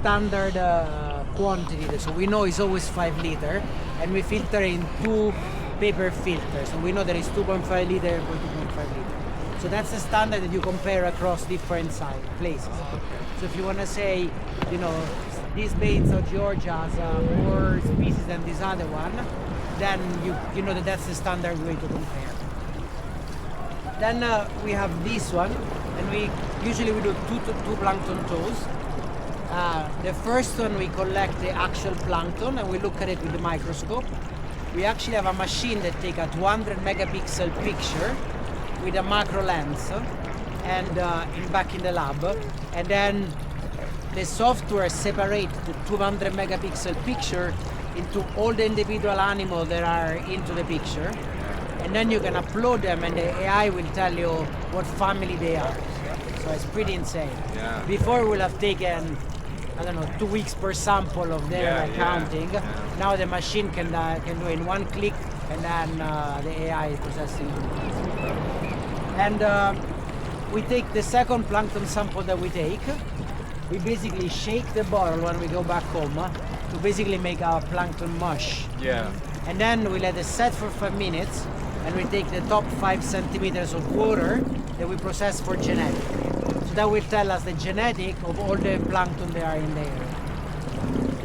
standard quantity. So we know it's always 5 liter, and we filter in 2 paper filters. So we know there is 2.5 liter and 2.5 liter. So that's the standard that you compare across different places. So if you want to say, you know, this bay in South Georgia has more species than this other one, then you know that that's the standard way to compare. Then we have this one, and we usually do two plankton toes. The first one we collect the actual plankton and we look at it with the microscope. We actually have a machine that takes a 200 megapixel picture with a macro lens and back in the lab, and then the software separates the 200 megapixel picture into all the individual animals that are into the picture, and then you can upload them and the AI will tell you what family they are. So it's pretty insane. Yeah. Before we'll have taken, I don't know, 2 weeks per sample of their counting. Yeah. Now the machine can do in 1 click, and then the AI is processing. And we take the second plankton sample that we take. We basically shake the bottle when we go back home to basically make our plankton mush. Yeah. And then we let it set for 5 minutes, and we take the top 5 centimeters of water that we process for genetic. So that will tell us the genetic of all the plankton that are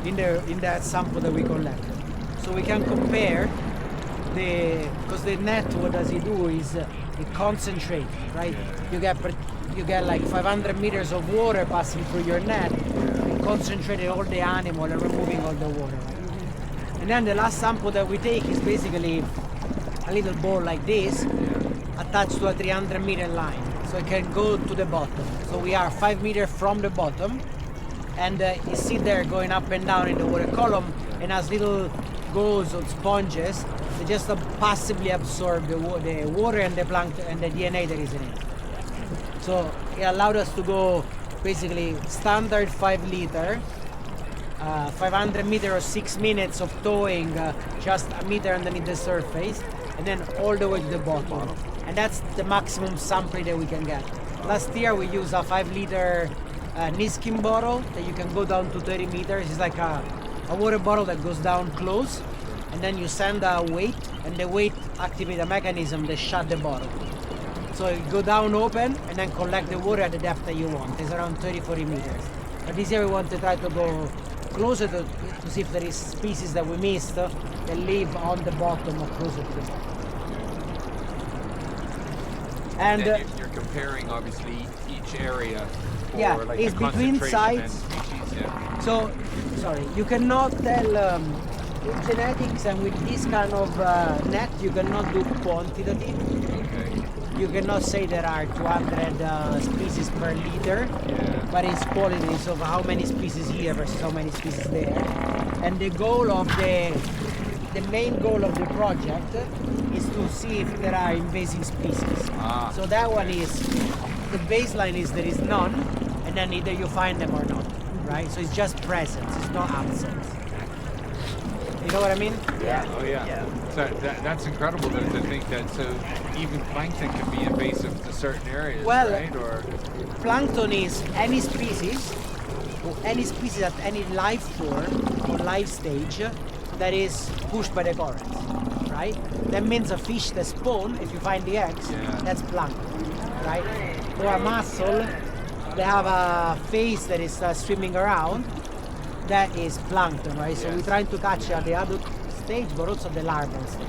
in that sample that we collected. So we can compare because the net, what does it do is it concentrate, right? You get like 500 meters of water passing through your net, concentrating all the animal and removing all the water. And then the last sample that we take is basically a little ball like this, attached to a 300 meter line, so it can go to the bottom. So we are 5 meters from the bottom, and you see there going up and down in the water column, and as little goes on sponges, they just passively absorb the water and the plankton and the DNA that is in it. So it allowed us to go basically standard 5 liter, 500 meters or 6 minutes of towing just a meter underneath the surface, and then all the way to the bottom. And that's the maximum sample that we can get. Last year we used a 5 liter Niskin bottle that you can go down to 30 meters. It's like a water bottle that goes down close, and then you send a weight, and the weight activates a mechanism that shut the bottle. So you go down open and then collect the water at the depth that you want. It's around 30-40 meters. But this year we want to try to go closer to see if there is species that we missed that live on the bottom or closer to the bottom. And you're comparing obviously each area for like it's the between concentration and sites. species. Yeah. So, sorry, you cannot tell with genetics and with this kind of net, you cannot do quantitative. Okay. You cannot say there are 200 species per liter, but it's qualities of how many species here versus how many species there. And the goal of the main goal of the project is to see if there are invasive species. So that one is, the baseline is there is none, and then either you find them or not, right? So it's just presence, it's not absence. You know what I mean? Yeah. Oh yeah. So that's incredible to think that even plankton can be invasive to certain areas, right? Or plankton is any species at any life form or life stage that is pushed by the current, right? That means a fish that spawn, if you find the eggs, that's plankton, right? Or a mussel, they have a face that is swimming around, that is plankton, right? So we're trying to catch at the adult stage, but also the larval stage.